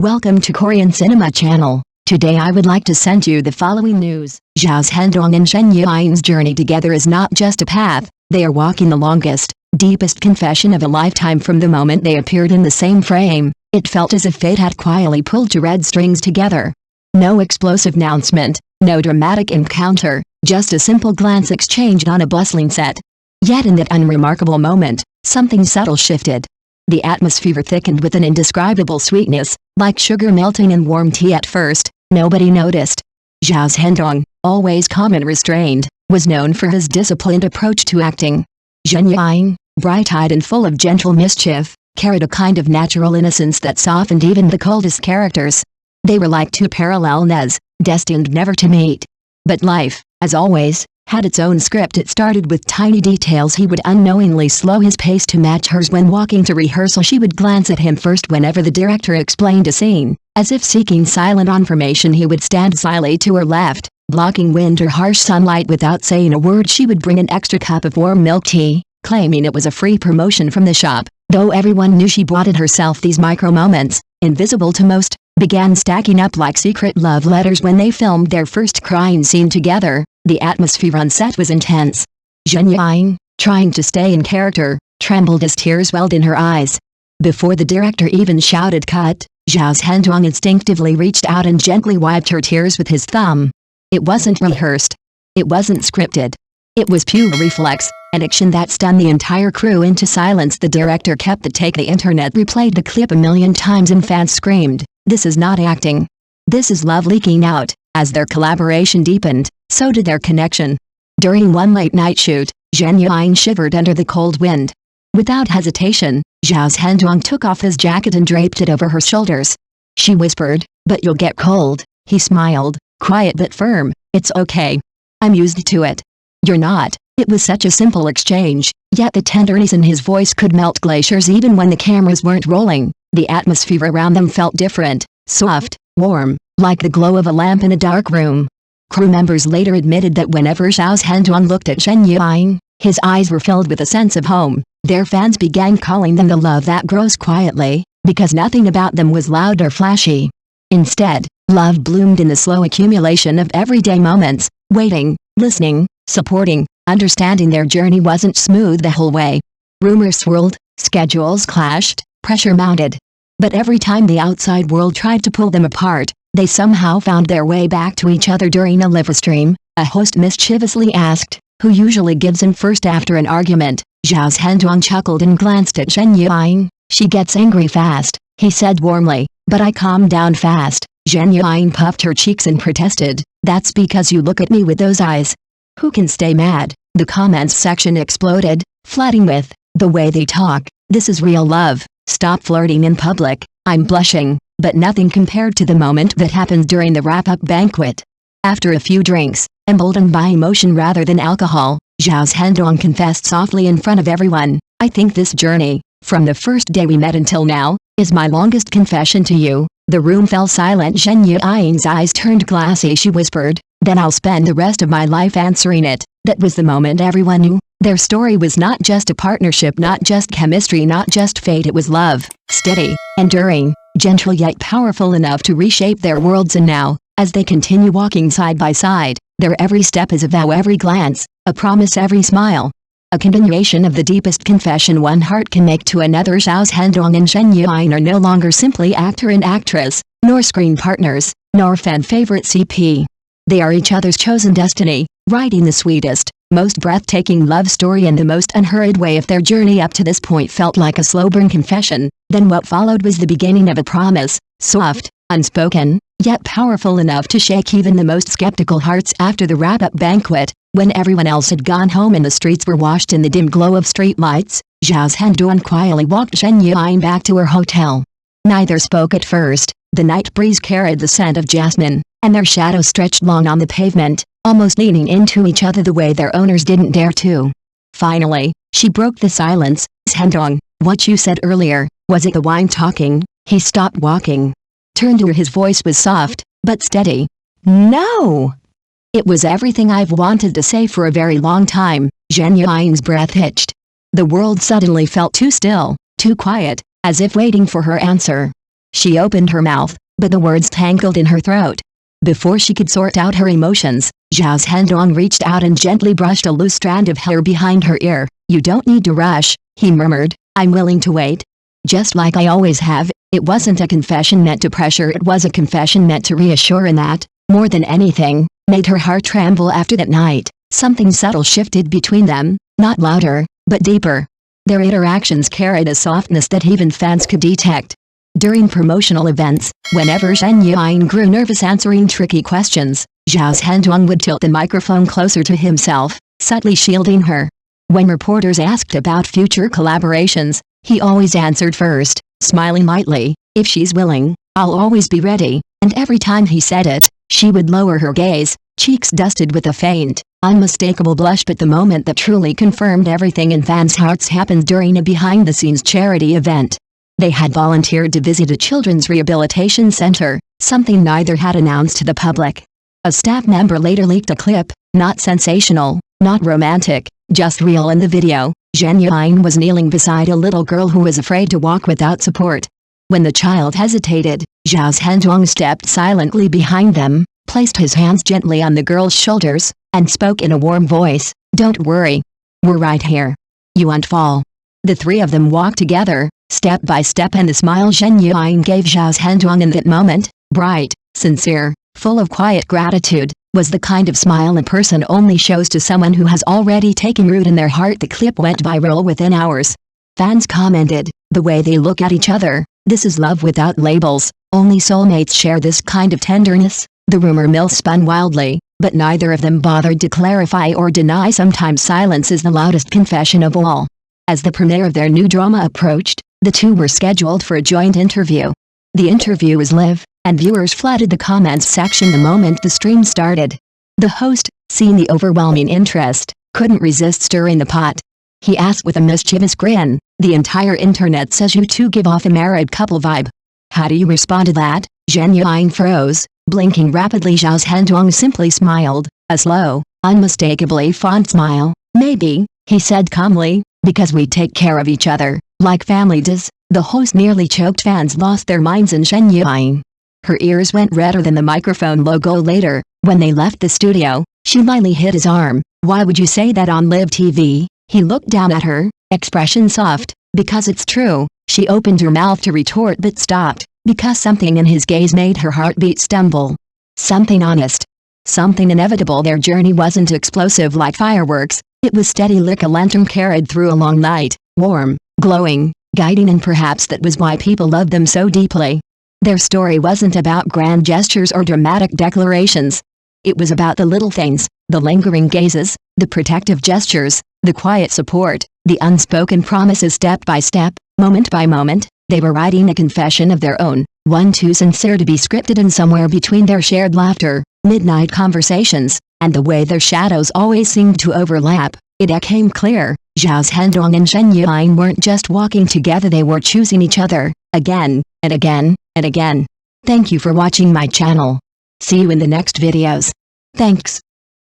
Welcome to Korean Cinema Channel. Today I would like to send you the following news. Zhao's Zhendong and Yiying's journey together is not just a path, they are walking the longest, deepest confession of a lifetime. From the moment they appeared in the same frame, it felt as if fate had quietly pulled two red strings together. No explosive announcement, no dramatic encounter, just a simple glance exchanged on a bustling set. Yet in that unremarkable moment, something subtle shifted. The atmosphere thickened with an indescribable sweetness, like sugar melting in warm tea. At first, nobody noticed. Zhao's Zhendong, always calm and restrained, was known for his disciplined approach to acting. Yiying, bright-eyed and full of gentle mischief, carried a kind of natural innocence that softened even the coldest characters. They were like two parallel paths, destined never to meet. But life, as always, had its own script. It started with tiny details. He would unknowingly slow his pace to match hers. When walking to rehearsal, she would glance at him first whenever the director explained a scene. As if seeking silent confirmation, he would stand slyly to her left, blocking wind or harsh sunlight. Without saying a word, she would bring an extra cup of warm milk tea, claiming it was a free promotion from the shop. Though everyone knew she bought it herself, these micro moments, invisible to most, began stacking up like secret love letters. When they filmed their first crying scene together, the atmosphere on set was intense. Yiying, trying to stay in character, trembled as tears welled in her eyes. Before the director even shouted cut, Zhao's Zhendong instinctively reached out and gently wiped her tears with his thumb. It wasn't rehearsed. It wasn't scripted. It was pure reflex, an action that stunned the entire crew into silence. The director kept the take. The internet replayed the clip a million times and fans screamed, "This is not acting. This is love leaking out." As their collaboration deepened, so did their connection. During one late-night shoot, Yiying shivered under the cold wind. Without hesitation, Zhao's Zhendong took off his jacket and draped it over her shoulders. She whispered, "But you'll get cold." He smiled, quiet but firm, "It's okay. I'm used to it." "You're not." It was such a simple exchange, yet the tenderness in his voice could melt glaciers. Even when the cameras weren't rolling, the atmosphere around them felt different, soft, warm, like the glow of a lamp in a dark room. Crew members later admitted that whenever Zhao's Zhendong looked at Yiying, his eyes were filled with a sense of home. Their fans began calling them the love that grows quietly, because nothing about them was loud or flashy. Instead, love bloomed in the slow accumulation of everyday moments, waiting, listening, supporting, understanding. Their journey wasn't smooth the whole way. Rumors swirled, schedules clashed, pressure mounted. But every time the outside world tried to pull them apart, they somehow found their way back to each other. During a live stream, a host mischievously asked, "Who usually gives in first after an argument?" Zhao's Zhendong chuckled and glanced at Yiying. "She gets angry fast," he said warmly, "but I calm down fast." Yiying puffed her cheeks and protested, "That's because you look at me with those eyes." "Who can stay mad?" The comments section exploded, flooding with, "The way they talk, this is real love. Stop flirting in public." "I'm blushing." But nothing compared to the moment that happened during the wrap-up banquet. After a few drinks, emboldened by emotion rather than alcohol, Zhao's Zhendong confessed softly in front of everyone, "I think this journey, from the first day we met until now, is my longest confession to you." The room fell silent. Yiying's eyes turned glassy. She whispered, "Then I'll spend the rest of my life answering it." That was the moment everyone knew. Their story was not just a partnership, not just chemistry, not just fate. It was love, steady, enduring, gentle yet powerful enough to reshape their worlds. And now, as they continue walking side by side, their every step is a vow, every glance, a promise, every smile. A continuation of the deepest confession one heart can make to another. Zhao's Zhendong and Yiying are no longer simply actor and actress, nor screen partners, nor fan favorite CP. They are each other's chosen destiny, writing the sweetest, most breathtaking love story in the most unhurried way. If their journey up to this point felt like a slow-burn confession, then what followed was the beginning of a promise, soft, unspoken, yet powerful enough to shake even the most skeptical hearts. After the wrap-up banquet, when everyone else had gone home and the streets were washed in the dim glow of streetlights, Zhao's Zhendong quietly walked Yiying back to her hotel. Neither spoke at first. The night breeze carried the scent of jasmine, and their shadows stretched long on the pavement, almost leaning into each other the way their owners didn't dare to. Finally, she broke the silence. "Zhendong, what you said earlier, was it the wine talking?" He stopped walking. Turned to her. His voice was soft, but steady. "No! It was everything I've wanted to say for a very long time." Yiying's breath hitched. The world suddenly felt too still, too quiet, as if waiting for her answer. She opened her mouth, but the words tangled in her throat. Before she could sort out her emotions, Zhao's Zhendong reached out and gently brushed a loose strand of hair behind her ear. "You don't need to rush," he murmured. "I'm willing to wait. Just like I always have." It wasn't a confession meant to pressure, it was a confession meant to reassure, and that, more than anything, made her heart tremble. After that night, something subtle shifted between them, not louder, but deeper. Their interactions carried a softness that even fans could detect. During promotional events, whenever Yiying grew nervous answering tricky questions, Zhao's Zhendong would tilt the microphone closer to himself, subtly shielding her. When reporters asked about future collaborations, he always answered first, smiling lightly, "If she's willing, I'll always be ready." And every time he said it, she would lower her gaze, cheeks dusted with a faint, unmistakable blush. But the moment that truly confirmed everything in fans' hearts happened during a behind-the-scenes charity event. They had volunteered to visit a children's rehabilitation center, something neither had announced to the public. A staff member later leaked a clip, not sensational, not romantic, just real. In the video, Yiying was kneeling beside a little girl who was afraid to walk without support. When the child hesitated, Zhao's Zhendong stepped silently behind them, placed his hands gently on the girl's shoulders, and spoke in a warm voice, "Don't worry. We're right here. You won't fall." The three of them walked together, step by step, and the smile Yiying gave Zhao's Zhendong in that moment, bright, sincere, full of quiet gratitude, was the kind of smile a person only shows to someone who has already taken root in their heart. The clip went viral within hours. Fans commented, "The way they look at each other, this is love without labels, only soulmates share this kind of tenderness." The rumor mill spun wildly, but neither of them bothered to clarify or deny. Sometimes silence is the loudest confession of all. As the premiere of their new drama approached, the two were scheduled for a joint interview. The interview was live, and viewers flooded the comments section the moment the stream started. The host, seeing the overwhelming interest, couldn't resist stirring the pot. He asked with a mischievous grin, "The entire internet says you two give off a married couple vibe. How do you respond to that?" Yiying froze, blinking rapidly. Zhao's Zhendong simply smiled, a slow, unmistakably fond smile. "Maybe," he said calmly, "because we take care of each other, like family does." The host nearly choked. Fans lost their minds in Yiying. Her ears went redder than the microphone logo. Later, when they left the studio, she lightly hit his arm. "Why would you say that on live TV?" He looked down at her, expression soft. "Because it's true." She opened her mouth to retort but stopped, because something in his gaze made her heartbeat stumble. Something honest. Something inevitable. Their journey wasn't explosive like fireworks, it was steady like a lantern carried through a long night, warm, glowing, guiding, and perhaps that was why people loved them so deeply. Their story wasn't about grand gestures or dramatic declarations. It was about the little things, the lingering gazes, the protective gestures, the quiet support, the unspoken promises. Step by step, moment by moment, they were writing a confession of their own, one too sincere to be scripted. And somewhere between their shared laughter, midnight conversations, and the way their shadows always seemed to overlap, it became clear, Zhao's Zhendong and Yiying weren't just walking together, they were choosing each other, again, and again, and again. Thank you for watching my channel. See you in the next videos. Thanks.